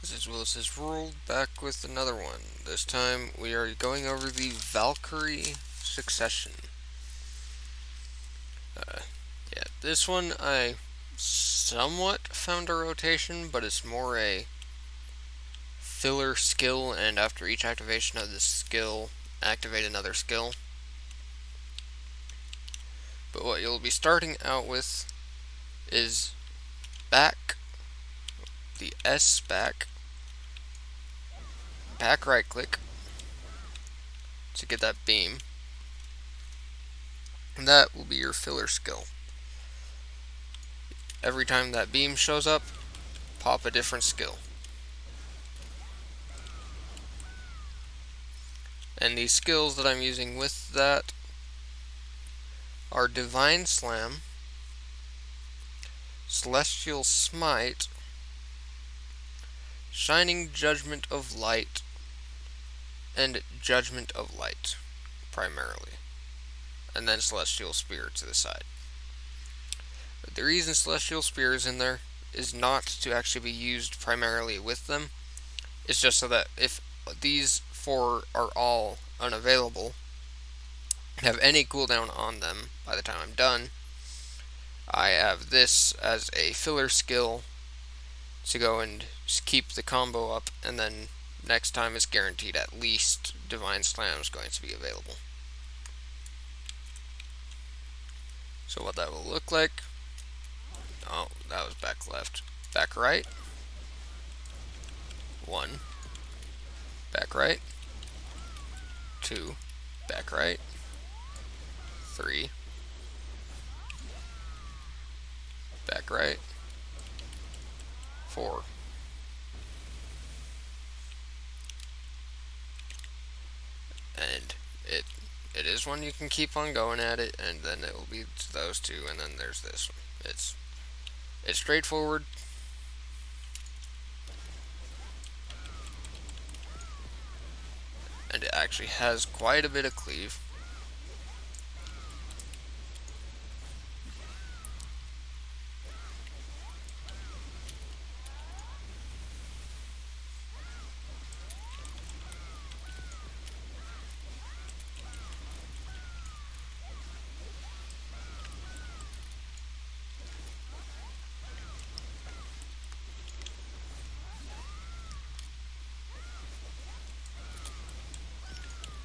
This is Willis's World, back with another one. This time we are going over the Valkyrie Succession. Uh, this one I somewhat found a rotation, but it's more a filler skill, and after each activation of this skill, activate another skill. But what you'll be starting out with is back, the S back right click to get that beam. And that will be your filler skill. Every time that beam shows up, pop a different skill. And these skills that I'm using with that are Divine Slam, Celestial Smite, Shining Judgment of Light, and Judgment of Light, primarily. And then Celestial Spear to the side. But the reason Celestial Spear is in there is not to actually be used primarily with them. It's just so that if these four are all unavailable, have any cooldown on them by the time I'm done, I have this as a filler skill to go and keep the combo up, and then next time it's guaranteed at least Divine Slam is going to be available. So what that will look like, oh, that was back left, back right, 1, back right, 2, back right, 3, back right, 4. And it is one you can keep on going at it, and then it will be those two, and then there's this one. It's straightforward. And it actually has quite a bit of cleave.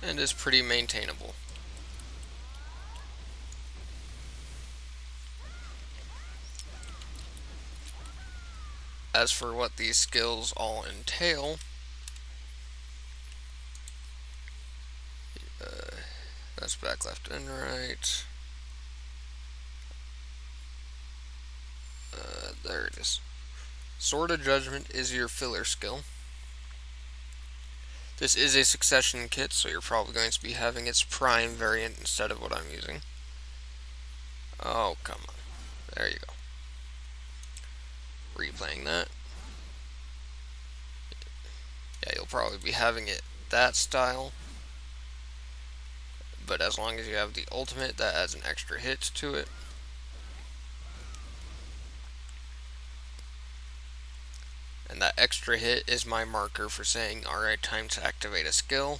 And is pretty maintainable. As for what these skills all entail, that's back, left, and right. There it is. Sword of Judgment is your filler skill. This is a succession kit, so you're probably going to be having its prime variant instead of what I'm using. Oh, come on. There you go. Replaying that. Yeah, you'll probably be having it that style. But as long as you have the ultimate, that adds an extra hit to it. And that extra hit is my marker for saying, alright, time to activate a skill.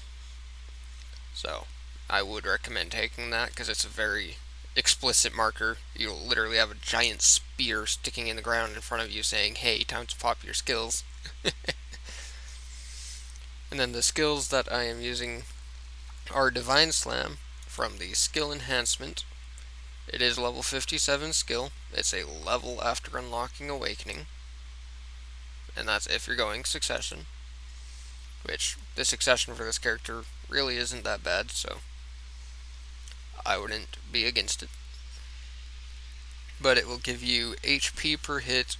So, I would recommend taking that because it's a very explicit marker. You'll literally have a giant spear sticking in the ground in front of you saying, hey, time to pop your skills. And then the skills that I am using are Divine Slam from the skill enhancement. It is level 57 skill. It's a level after unlocking Awakening. And that's if you're going Succession. Which, the Succession for this character really isn't that bad, so I wouldn't be against it. But it will give you HP per hit,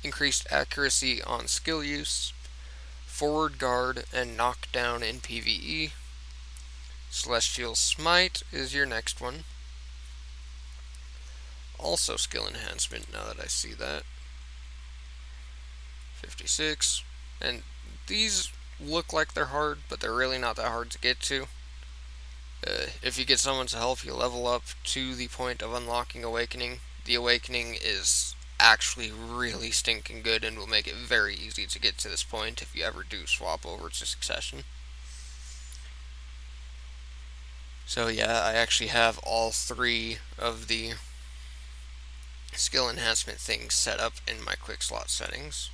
increased accuracy on skill use, forward guard, and knockdown in PvE. Celestial Smite is your next one. Also skill enhancement, now that I see that. 56. And these look like they're hard, but they're really not that hard to get to. If you get someone to help you level up to the point of unlocking Awakening, the Awakening is actually really stinking good and will make it very easy to get to this point if you ever do swap over to Succession. So yeah, I actually have all three of the skill enhancement things set up in my quick slot settings.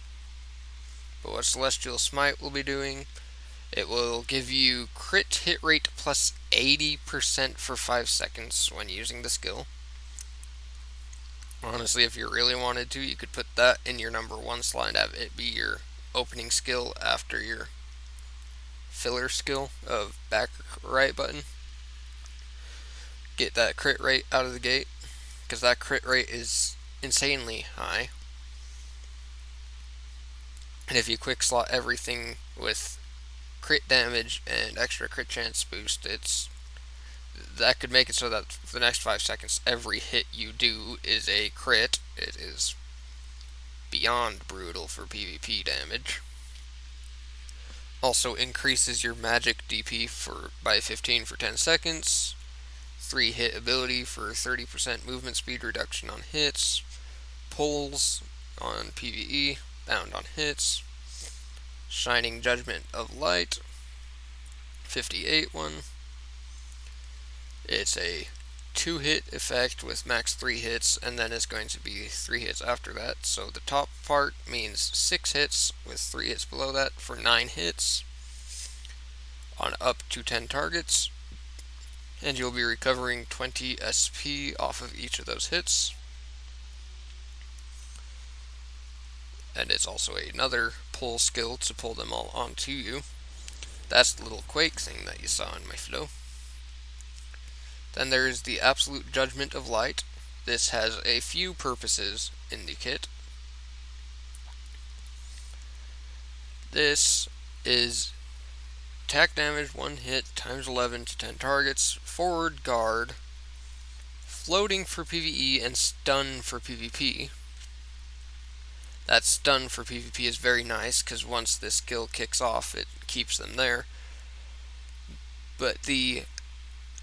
But what Celestial Smite will be doing, it will give you crit hit rate plus 80% for 5 seconds when using the skill. Honestly, if you really wanted to, you could put that in your number 1 slot and have it be your opening skill after your filler skill of back right button. Get that crit rate out of the gate, because that crit rate is insanely high. And if you quick slot everything with crit damage and extra crit chance boost, that could make it so that for the next 5 seconds, every hit you do is a crit. It is beyond brutal for PvP damage. Also increases your magic DP by 15 for 10 seconds. 3 hit ability for 30% movement speed reduction on hits. Pulls on PvE, bound on hits. Shining Judgment of Light, 58 one. It's a 2-hit effect with max 3 hits, and then it's going to be 3 hits after that. So the top part means 6 hits with 3 hits below that for 9 hits on up to 10 targets. And you'll be recovering 20 SP off of each of those hits. And it's also another pull skill to pull them all onto you. That's the little quake thing that you saw in my flow. Then there is the Absolute Judgment of Light. This has a few purposes in the kit. This is attack damage 1 hit times 11 to 10 targets, forward guard, floating for PvE, and stun for PvP. That stun for PvP is very nice, because once this skill kicks off, it keeps them there. But the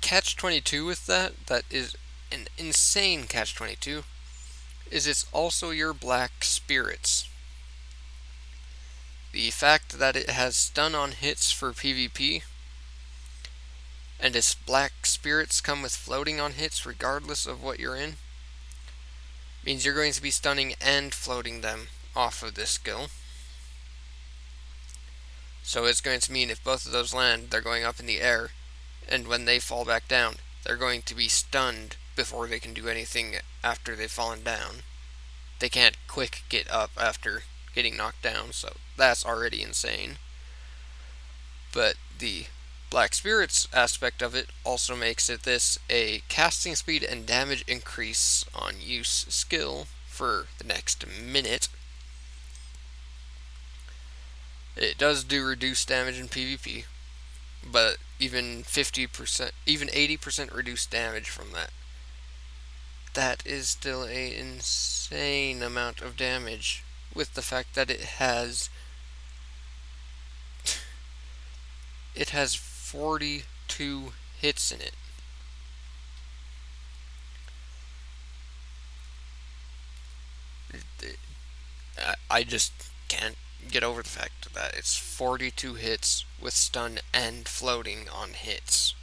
catch-22 with that is an insane catch-22, is it's also your black spirits. The fact that it has stun on hits for PvP, and its black spirits come with floating on hits regardless of what you're in, means you're going to be stunning and floating them off of this skill. So it's going to mean if both of those land, they're going up in the air, and when they fall back down, they're going to be stunned before they can do anything after they've fallen down. They can't quick get up after getting knocked down, so that's already insane. But the Black Spirits aspect of it also makes this a casting speed and damage increase on use skill for the next minute. It does do reduced damage in PvP, but even 50%, even 80% reduced damage from that is still an insane amount of damage, with the fact that it has 42 hits in it. I just can't get over the fact that it's 42 hits with stun and floating on hits.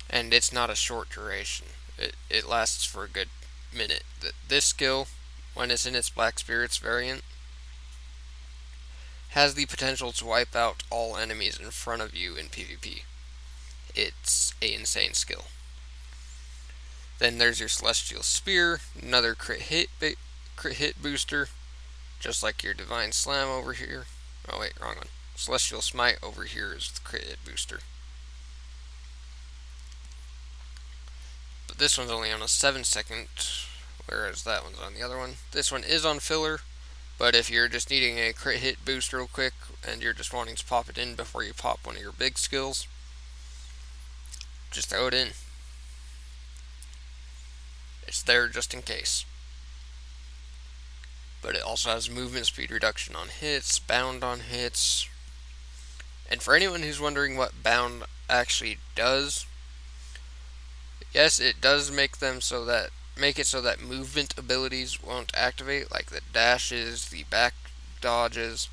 And it's not a short duration. It lasts for a good minute. This skill, when it's in its Black Spirits variant, has the potential to wipe out all enemies in front of you in PvP. It's an insane skill. Then there's your Celestial Spear, another crit hit booster, just like your Divine Slam over here. Oh wait, wrong one. Celestial Smite over here is the crit hit booster. But this one's only on a 7-second, whereas that one's on the other one. This one is on filler, but if you're just needing a crit hit boost real quick, and you're just wanting to pop it in before you pop one of your big skills, just throw it in. It's there just in case. But it also has movement speed reduction on hits, bound on hits. And for anyone who's wondering what bound actually does, yes, it does make them so that make it so that movement abilities won't activate, like the dashes, the back dodges.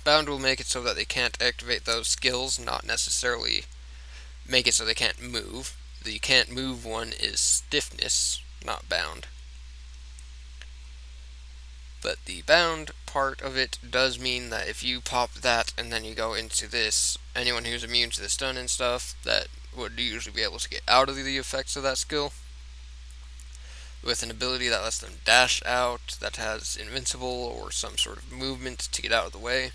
Bound will make it so that they can't activate those skills, not necessarily make it so they can't move. The can't move one is stiffness, not bound. But the bound part of it does mean that if you pop that and then you go into this, anyone who's immune to the stun and stuff, that would usually be able to get out of the effects of that skill. With an ability that lets them dash out, that has invincible or some sort of movement to get out of the way,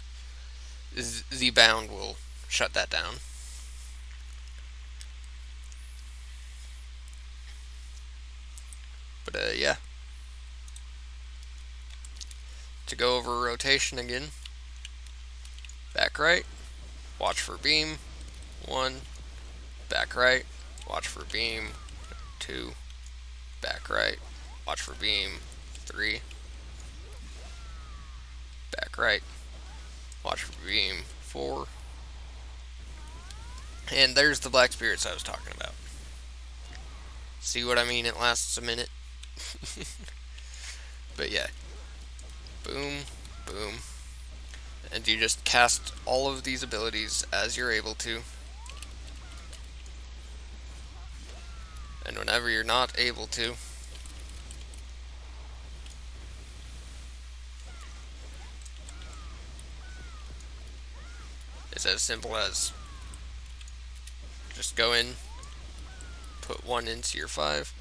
the bound will shut that down. But yeah. To go over rotation again, back right, watch for beam, 1, back right, watch for beam, 2, back right, watch for beam, 3, back right, watch for beam, 4, and there's the black spirits I was talking about. See what I mean? It lasts a minute. But yeah, boom, boom, and you just cast all of these abilities as you're able to. And whenever you're not able to, it's as simple as just go in, put 1 into your 5,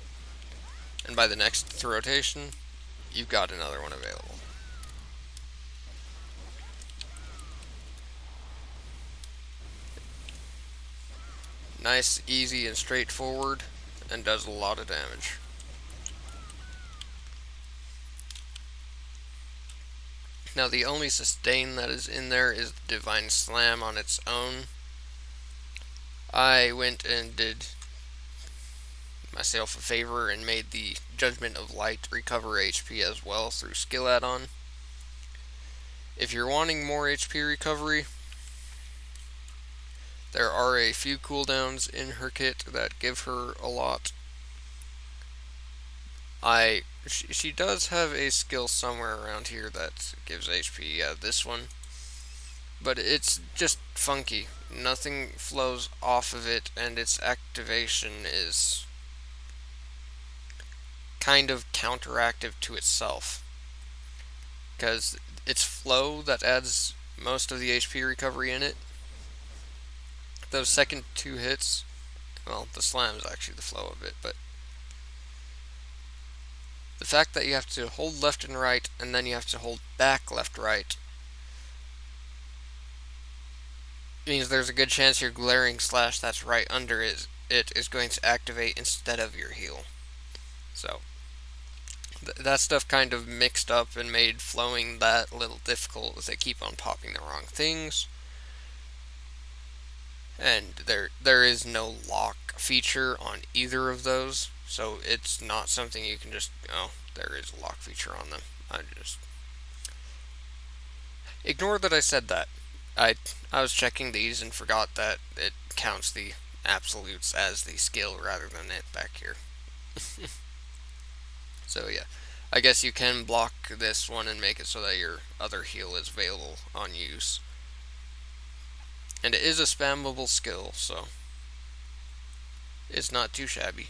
and by the next rotation, you've got another one available. Nice, easy, and straightforward, and does a lot of damage. Now the only sustain that is in there is the Divine Slam on its own. I went and did myself a favor and made the Judgment of Light recover HP as well through skill add-on. If you're wanting more HP recovery, there are a few cooldowns in her kit that give her a lot. She does have a skill somewhere around here that gives HP, yeah, this one. But it's just funky. Nothing flows off of it, and its activation is kind of counteractive to itself. Because it's flow that adds most of the HP recovery in it. Those second 2 hits, well, the slam is actually the flow of it, but the fact that you have to hold left and right, and then you have to hold back left, right, means there's a good chance your glaring slash that's right under it is going to activate instead of your heal. So, that stuff kind of mixed up and made flowing that little difficult as they keep on popping the wrong things. And there is no lock feature on either of those, so it's not something you can just, oh, there is a lock feature on them. I just ignore that I said that. I was checking these and forgot that it counts the absolutes as the skill rather than it back here. So yeah, I guess you can block this one and make it so that your other heal is available on use. And it is a spammable skill, so it's not too shabby.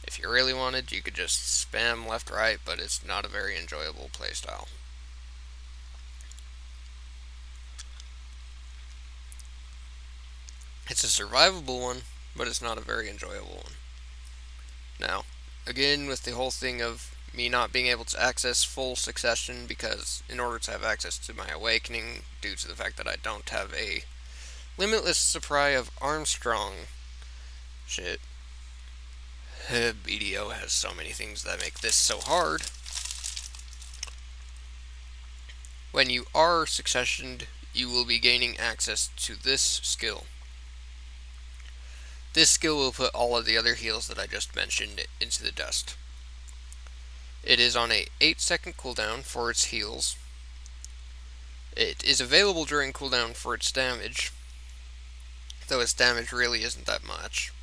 If you really wanted, you could just spam left right, but it's not a very enjoyable playstyle. It's a survivable one, but it's not a very enjoyable one. Now, again, with the whole thing of me not being able to access full succession, because in order to have access to my awakening, due to the fact that I don't have a limitless supply of Armstrong shit, BDO has so many things that make this so hard. When you are successioned, you will be gaining access to this skill. This skill will put all of the other heals that I just mentioned into the dust. It is on a 8-second cooldown for its heals. It is available during cooldown for its damage, though its damage really isn't that much.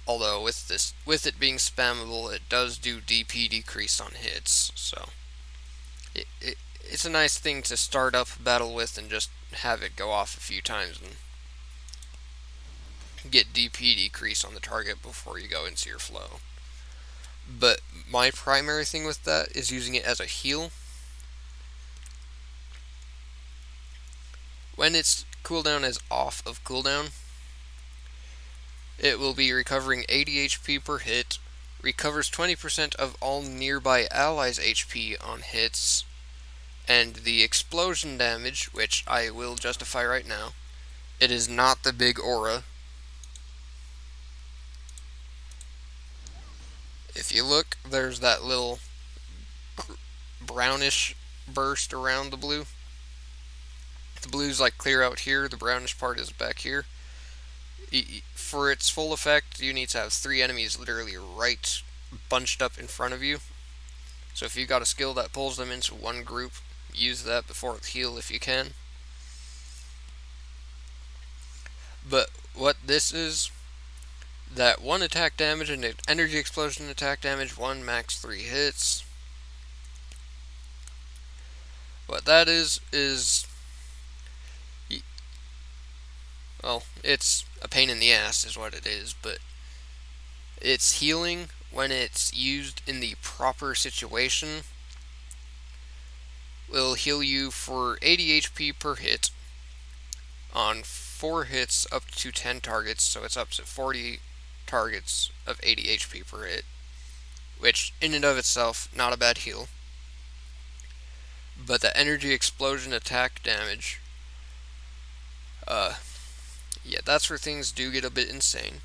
Although with it being spammable, it does do DP decrease on hits, so it's a nice thing to start up a battle with and just have it go off a few times and get DP decrease on the target before you go into your flow. But my primary thing with that is using it as a heal. When its cooldown is off of cooldown, it will be recovering 80 HP per hit, recovers 20% of all nearby allies' HP on hits, and the explosion damage, which I will justify right now. It is not the big aura. If you look, there's that little brownish burst around the blue. The blue's like clear out here, the brownish part is back here. For its full effect, you need to have 3 enemies literally right bunched up in front of you. So if you got a skill that pulls them into one group, use that before heal if you can. But what this is, that 1 attack damage and energy explosion attack damage, 1 max 3 hits. What that is, well, it's a pain in the ass is what it is, but it's healing when it's used in the proper situation. Will heal you for 80 HP per hit on 4 hits up to 10 targets, so it's up to 40 targets of 80 HP per hit, which in and of itself, not a bad heal. But the energy explosion attack damage, yeah, that's where things do get a bit insane.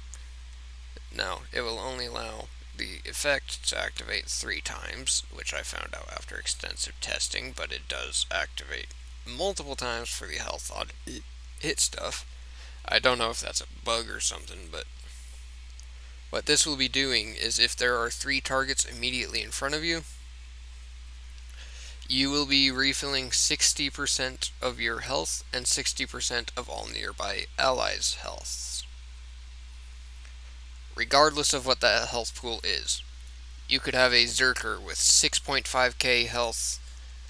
Now, it will only allow the effect to activate 3 times, which I found out after extensive testing, but it does activate multiple times for the health on hit stuff. I don't know if that's a bug or something, but what this will be doing is if there are 3 targets immediately in front of you, you will be refilling 60% of your health and 60% of all nearby allies' health, regardless of what that health pool is. You could have a Zerker with 6.5k health,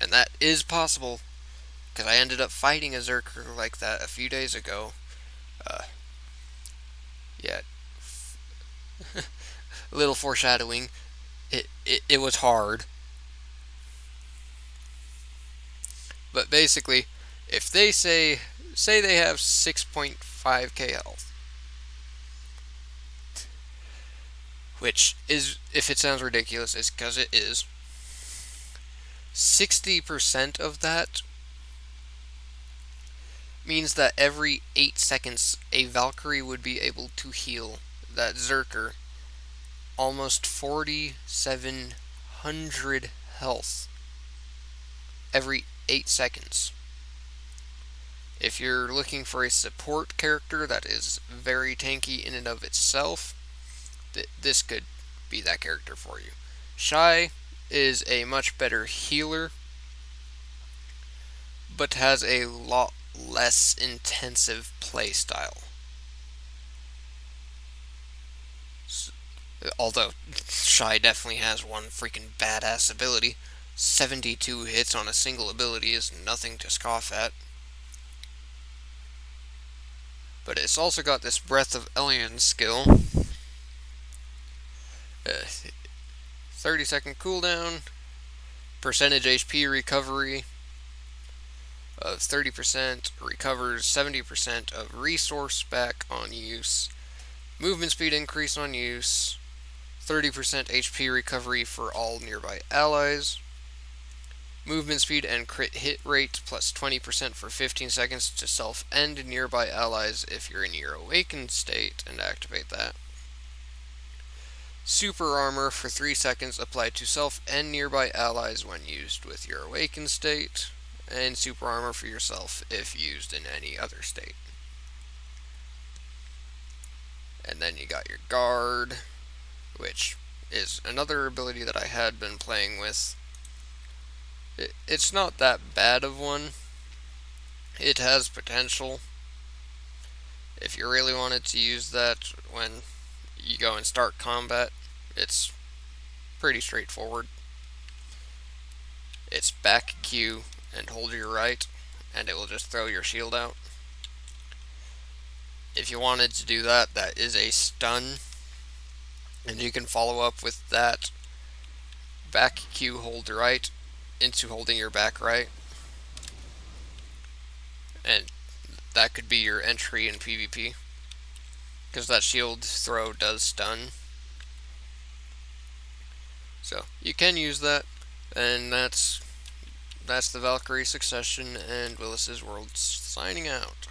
and that is possible, because I ended up fighting a Zerker like that a few days ago. Yeah, a little foreshadowing. It was hard. But basically, if they say they have 6.5k health, which is, if it sounds ridiculous, it's because it is, 60% of that means that every 8 seconds a Valkyrie would be able to heal that Zerker almost 4,700 health every 8 seconds. If you're looking for a support character that is very tanky in and of itself, this could be that character for you. Shy is a much better healer, but has a lot less intensive playstyle. Although Shy definitely has one freaking badass ability. 72 hits on a single ability is nothing to scoff at. But it's also got this Breath of Elyon skill. 30-second cooldown, percentage HP recovery of 30%, recovers 70% of resource back on use, movement speed increase on use, 30% HP recovery for all nearby allies, movement speed and crit hit rate plus 20% for 15 seconds to self and nearby allies if you're in your awakened state, and activate that. Super armor for 3 seconds applied to self and nearby allies when used with your awakened state, and super armor for yourself if used in any other state. And then you got your guard, which is another ability that I had been playing with. It's not that bad of one. It has potential. If you really wanted to use that when you go and start combat. It's pretty straightforward. It's back Q and hold your right, and it will just throw your shield out. If you wanted to do that, that is a stun, and you can follow up with that back Q hold right into holding your back right, and that could be your entry in PvP, because that shield throw does stun. So you can use that, and that's the Valkyrie succession, and Willis's World signing out.